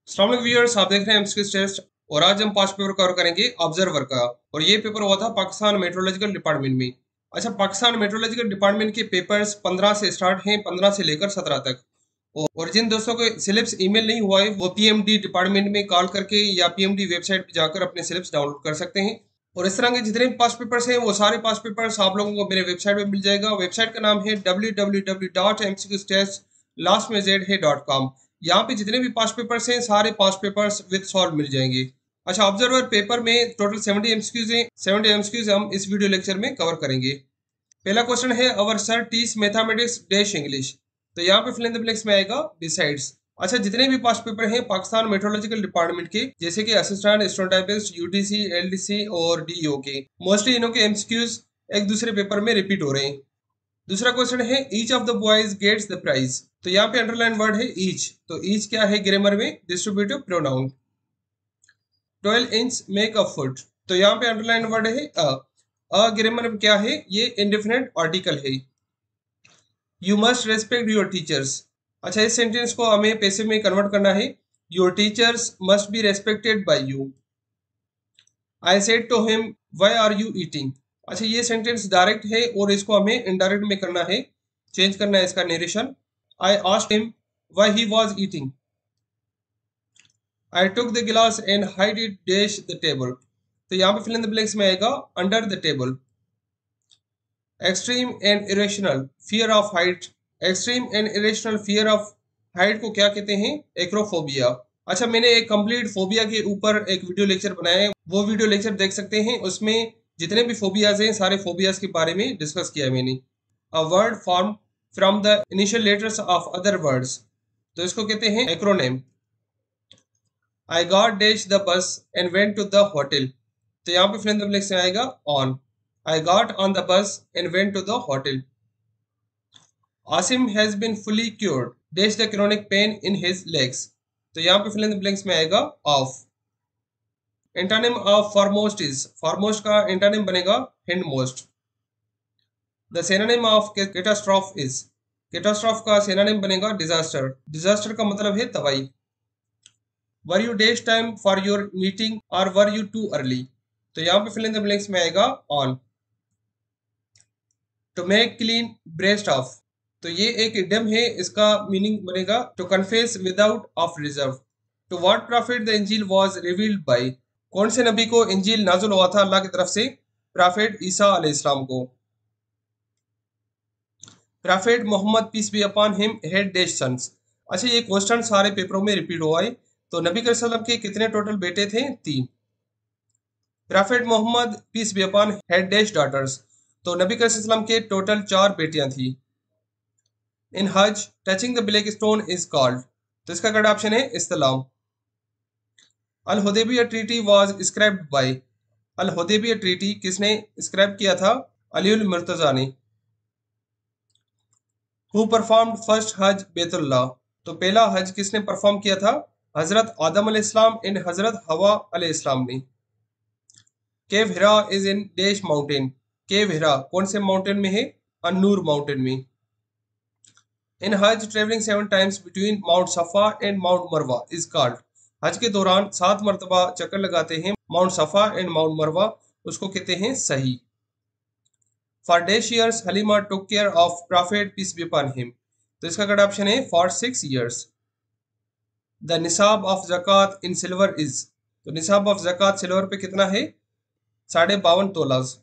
अस्सलाम वालेकुम व्यूअर्स, आप देख रहे हैं एमसीक्यू टेस्ट। और आज हम पांच पेपर कवर करेंगे ऑब्जर्वर का। और ये पेपर हुआ था पाकिस्तान मेट्रोलॉजिकल डिपार्टमेंट में। अच्छा, पाकिस्तान मेट्रोलॉजिकल डिपार्टमेंट के पेपर्स 15 से स्टार्ट हैं, 15 से लेकर 17 तक। और जिन दोस्तों को सिलेबस ईमेल नहीं हुआ है वो पीएमडी डिपार्टमेंट में कॉल करके या पीएमडी वेबसाइट पर जाकर अपने सिलेबस डाउनलोड कर सकते हैं। और इस तरह के जितने भी पास पेपर्स हैं वो सारे पास पेपर्स आप लोगों को मेरे वेबसाइट पे मिल जाएगा। वेबसाइट का नाम है www.mcqtest.com। यहाँ पे जितने भी पास पेपर्स हैं सारे पास पेपर्स विद सॉल्व मिल जाएंगे। अच्छा, ऑब्जर्वर पेपर में टोटल 70 एमसीक्यूज हैं। 70 एमसीक्यूज हम इस वीडियो लेक्चर में कवर करेंगे। पहला क्वेश्चन है our sir teach mathematics dash English. तो यहाँ पे फिल इन द ब्लैंक्स में आएगा बिसाइड्स। अच्छा, जितने भी पास पेपर हैं पाकिस्तान मेट्रोलॉजिकल डिपार्टमेंट के, जैसे कि assistant student typist, UTC, LDC और डीईओ के, मोस्टली इन्हों के एमसीक्यूज एक दूसरे पेपर में रिपीट हो रहे हैं। दूसरा क्वेश्चन है each of the boys gets the prize. तो यहाँ पे अंडरलाइन वर्ड है ईच। तो ईच क्या है ग्रामर में? Distributive pronoun. 12 inch make a foot. तो यहाँ पे अंडरलाइन वर्ड है अ ग्रामर में क्या है? ये इंडेफिनिट आर्टिकल है। You must respect your teachers. अच्छा, इस सेंटेंस को हमें पैसिव में कन्वर्ट करना है। Your teachers must be respected by you. I said to him why are you eating. अच्छा, ये सेंटेंस डायरेक्ट है और इसको हमें इनडायरेक्ट में करना है, चेंज करना है इसका narration. I asked him why he was eating. I took the glass and hide it dash the table. तो यहाँ पे फिल इन द ब्लैंक्स में आएगा under the table. Extreme and irrational fear of height. Extreme and irrational fear of height को क्या कहते हैं? Acrophobia. अच्छा, मैंने एक कंप्लीट फोबिया के ऊपर एक वीडियो लेक्चर बनाया है, वो वीडियो लेक्चर देख सकते हैं। उसमें जितने भी फोबियाज हैं सारे फोबियाज के बारे में डिस्कस किया है मैंने। A word form from the initial letters of other words, तो इसको कहते हैं acronym. I got dash the bus and went to the hotel. तो यहाँ पे फिल इन द ब्लैंक्स में आएगा on. I got on the bus and went to the hotel. Asim has been fully cured dash the chronic pain in his legs. तो यहाँ पे fill in the blanks में आएगा of. Antonym of foremost is. Foremost का antonym बनेगा hindmost. The synonym of catastrophe is. Catastrophe का synonym बनेगा disaster. Disaster का मतलब है तबाही। Were you dash time for your meeting और वर यू टू अर्ली। तो यहाँ पे फिल इन द ब्लैंक्स में आएगा on. To make clean breast of. तो ये एक इडियम है, इसका मीनिंग बनेगा to confess without of reserve. To what prophet the Injil was revealed by. कौन से नबी को इंजील नाजुल हुआ था अल्लाह की तरफ से? प्रॉफिट ईसा अलैहिस्सलाम को। Prophet Muhammad peace be upon him had dash sons. अच्छा, ये क्वेश्चन सारे पेपरों में रिपीट हुआ है। तो नबी करीम सल्लल्लाहु अलैहि वसल्लम के कितने टोटल बेटे थे? 3। Prophet Muhammad peace be upon had dash daughters. तो नबी करीम सल्लल्लाहु अलैहि वसल्लम के टोटल 4 बेटियां थी। In Hajj touching the black stone is called. तो इसका करेक्ट ऑप्शन है Islam. Al Hudaibiya treaty was scribed by. Al Hudaibiya treaty किसने स्क्राइब किया था? अलीउल मुर्तजा ने। हु परफॉर्म्ड फर्स्ट हज बैतुल्लाह। तो पहला हज किसने परफॉर्म किया था? हजरत आदम अलैहिस्सलाम एंड हजरत हवा अलैहिस्सलाम ने। केव हिरा इज इन डैश माउंटेन। केव हिरा कौन से माउंटेन में है? अन्नूर माउंटेन में। इन हज ट्रेवलिंग 7 टाइम्स बिटवीन माउंट सफा एंड माउंट मरवा इज कॉल्ड। हज के दौरान 7 मरतबा चक्कर लगाते हैं माउंट सफा एंड माउंट मरवा, उसको कहते हैं सही। For dash years Halima took care of prophet peace be upon him. तो इसका करेक्ट ऑप्शन है for 6 years. The nisab of zakat in silver is. तो निसाब ऑफ ज़कात सिल्वर पे कितना है? 52.5 tolas.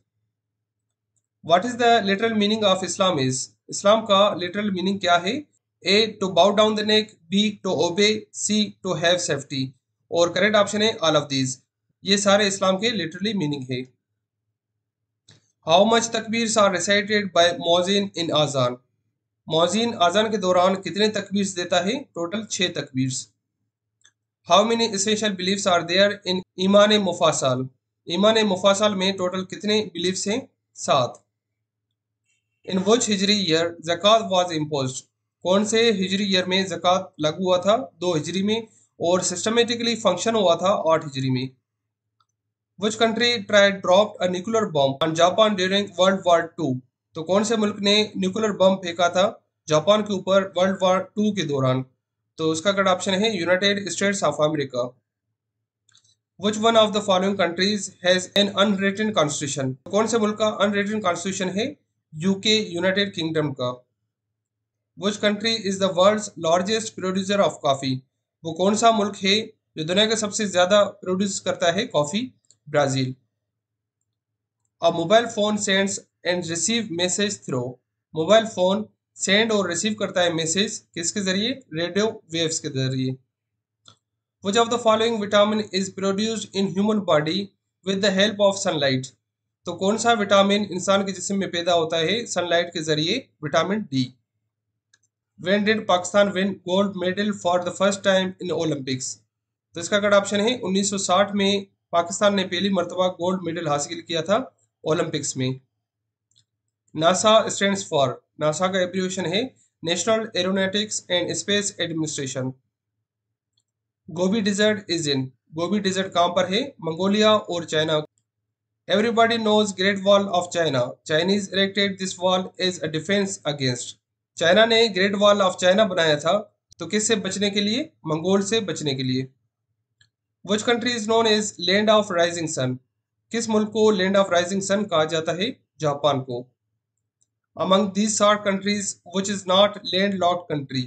What is the literal meaning of Islam is. Islam का literal meaning क्या है? A to bow down the neck, B to obey, C to have safety. और correct option है ऑल ऑफ दीज। ये सारे इस्लाम के लिटरली मीनिंग है। How much takbirs are recited by muezzin in azan. Muezzin azan के दौरान कितने takbirs देता है? Total 6 takbirs. How many essential beliefs are there in ईमान मुफासल। ईमान मुफासल में टोटल कितने बिलीफ्स हैं? 7। इन विच हिजरी ईयर ज़कात वाज इम्पोज्ड। कौन से हिजरी ईयर में ज़कात लागू हुआ था? 2 हिजरी में। और सिस्टमेटिकली फंक्शन हुआ था 8 हिजरी में। Which country tried dropped a nuclear bomb on Japan during world war 2। तो कौन से मुल्क ने न्यूक्लियर बम फेंका था जापान के ऊपर वर्ल्ड वॉर 2 के दौरान? तो उसका करेक्ट ऑप्शन है United states of America. Which one of the following countries has an unwritten constitution? कौन से मुल्क का अनरिटन कॉन्स्टिट्यूशन है? यूके यूनाइटेड किंगडम का। Which country is the world's largest producer of coffee? वो कौन सा मुल्क है जो दुनिया का सबसे ज्यादा प्रोड्यूस करता है coffee? Brazil. A mobile phone sends and receive message through। Mobile phone send और रिसीव करता है मैसेज किसके जरिए? रेडियो वेव्स के जरिए। Which of the following vitamin is produced in human body with the help of sunlight? तो कौन सा विटामिन इंसान के जिस्म में पैदा होता है सनलाइट के जरिए? Vitamin D. When did Pakistan win gold medal for the first time in Olympics? तो इसका करेक्ट ऑप्शन है 1960 में पाकिस्तान ने पहली मर्तबा गोल्ड मेडल हासिल किया था ओलंपिक्स में। नासा स्टैंड्स फॉर, नासा का एब्रिविएशन है National Aeronautics and Space Administration. Gobi desert is in, Gobi desert कहाँ पर है? मंगोलिया और China. Everybody knows Great Wall of China, Chinese erected this wall as a defence against. China ने Great Wall of China बनाया था तो किससे बचने के लिए? मंगोल से बचने के लिए। Which country is known as land of rising sun, किस मुल्क को लैंड ऑफ राइजिंग सन कहा जाता है? जापान को। Among these SAARC countries which is not land locked country,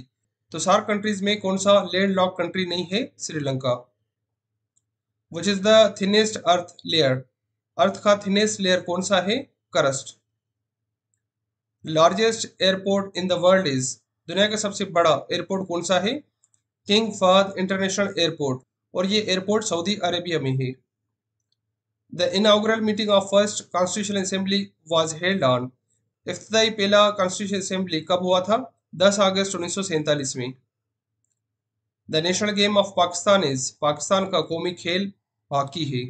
तो सार्क कंट्रीज में कौन सा लैंड लॉक कंट्री नहीं है? Sri Lanka. Which is the thinnest earth layer, earth का थिनेस्ट लेयर कौन सा है? Crust. Largest airport in the world is, दुनिया का सबसे बड़ा एयरपोर्ट कौन सा है? किंग फहद इंटरनेशनल एयरपोर्ट, और ये एयरपोर्ट सऊदी अरेबिया में है। The inaugural meeting of first constitution assembly was held on, इफ्तिताई पहला कॉन्स्टिट्यूशन असेंबली कब हुआ था? 10 अगस्त 1947 में। The national game of Pakistan is, Pakistan का कौमी खेल हॉकी है।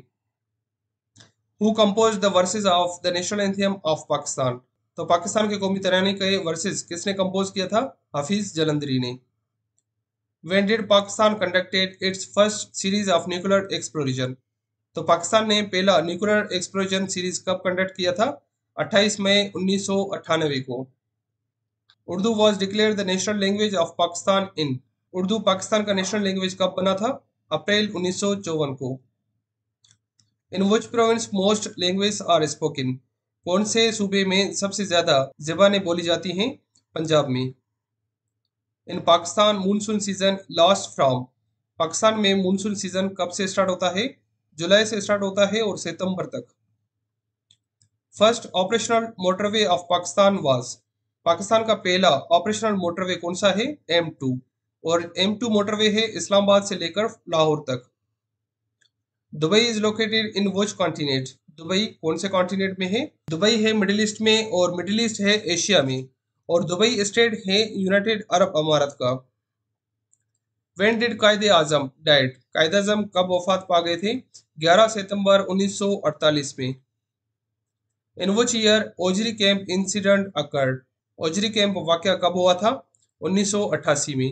Who compose the versus of the national anthem of Pakistan, तो पाकिस्तान के कौमी तराने के वर्सेस किसने कंपोज किया था? हाफिज जलंधरी ने। When did Pakistan conducted its first series of nuclear exploration, तो पाकिस्तान ने पहला न्यूक्लियर एक्सप्लोरेशन सीरीज कब कंडक्ट किया था? 28 मई 1998 को। Urdu was declare the national language of Pakistan in, Urdu Pakistan का नेशनल लैंग्वेज कब बना था? अप्रैल 1954 को। In which province most language are spoken, कौन से सूबे में सबसे ज्यादा ज़बानें बोली जाती हैं? पंजाब में। In Pakistan monsoon season last from, Pakistan में मूनसून सीजन कब से स्टार्ट होता है? जुलाई से स्टार्ट होता है और सितंबर तक। First operational motorway of Pakistan was, Pakistan का पहला ऑपरेशनल मोटरवे कौन सा है? M2, और M2 मोटरवे है इस्लामाबाद से लेकर लाहौर तक। Dubai is located in which continent, Dubai कौन से कॉन्टिनेंट में है? दुबई है मिडिल ईस्ट में, और मिडिल ईस्ट है एशिया में, और दुबई स्टेट है यूनाइटेड अरब अमारात का। व्हेन डिड कायदे आजम डाइड, कायद आजम कब वफात पा गए थे? 11 सितंबर 1948 में। In which year Ojhri camp incident occurred, Ojhri camp वाकया कब हुआ था? 1988 में।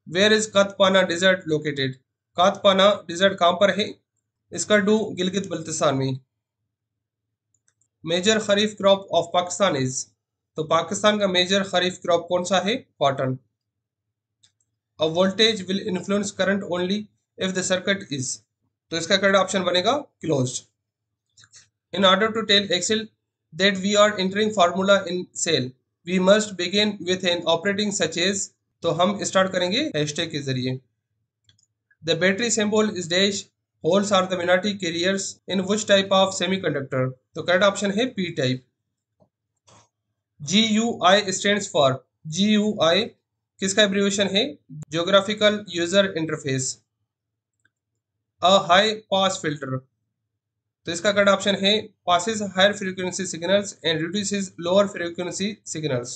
Where is Katpana desert located, Katpana desert कहाँ पर है? स्कर्दू गिलगित बल्तिस्तान में। Major kharif crop of Pakistan is, तो पाकिस्तान का मेजर खरीफ क्रॉप कौन सा है? Cotton. A voltage will influence current only if the circuit is, तो इसका करेक्ट ऑप्शन बनेगा closed. In order to tell Excel that we are entering formula in cell, we must begin with an operating such as, तो हम start करेंगे hashtag के जरिए। The battery symbol is dash, holes are the minority carriers in which type of semiconductor, तो correct option है P type. GUI stands for, GUI किसका abbreviation है? Geographical User Interface। A high pass filter, तो इसका correct option है passes higher frequency signals and reduces lower frequency signals.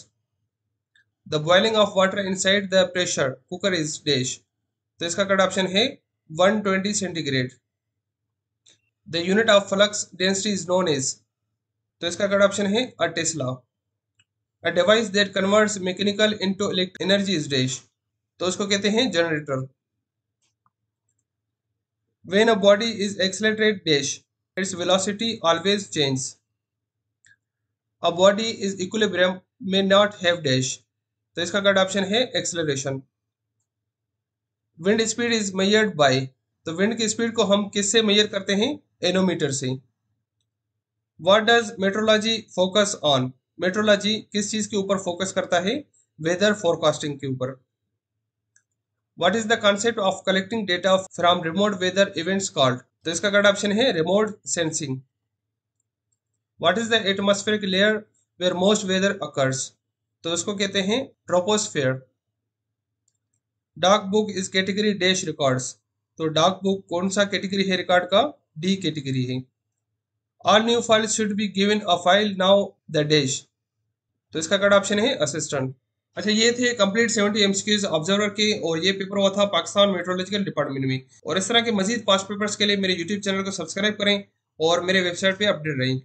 The boiling of water inside the pressure cooker is dash, तो इसका correct option है 120 centigrade. The unit of flux density is known as, तो इसका correct option है a tesla. A device that converts mechanical into electric energy is dash, तो उसको कहते हैं generator. When a body is accelerated dash, its velocity always changes. A body is equilibrium may not have dash, तो इसका correct option है acceleration. Wind speed is measured by, तो wind की speed को हम किससे मेजर करते हैं? एनोमीटर से। What does metrology focus on, metrology किस चीज के ऊपर फोकस करता है? वेदर फोरकास्टिंग के ऊपर। What is the concept of collecting data from remote weather events called, तो इसका करेक्ट ऑप्शन है remote sensing. What is the atmospheric layer where most weather occurs, तो इसको कहते हैं ट्रोपोस्फेयर। डाक book is category dash records, तो डाक बुक कौन सा कैटेगरी है रिकॉर्ड का? डी कैटेगरी है। All new files should be given a file now the dash, तो इसका करेक्ट ऑप्शन है असिस्टेंट। अच्छा, ये थे कंप्लीट 70 एमसीक्यूज ऑब्जर्वर के, और ये पेपर हुआ था पाकिस्तान मेट्रोलॉजिकल डिपार्टमेंट में। और इस तरह के मजीद पास्ट पेपर्स के लिए मेरे यूट्यूब चैनल को सब्सक्राइब करें और मेरे वेबसाइट पे अपडेट रहें।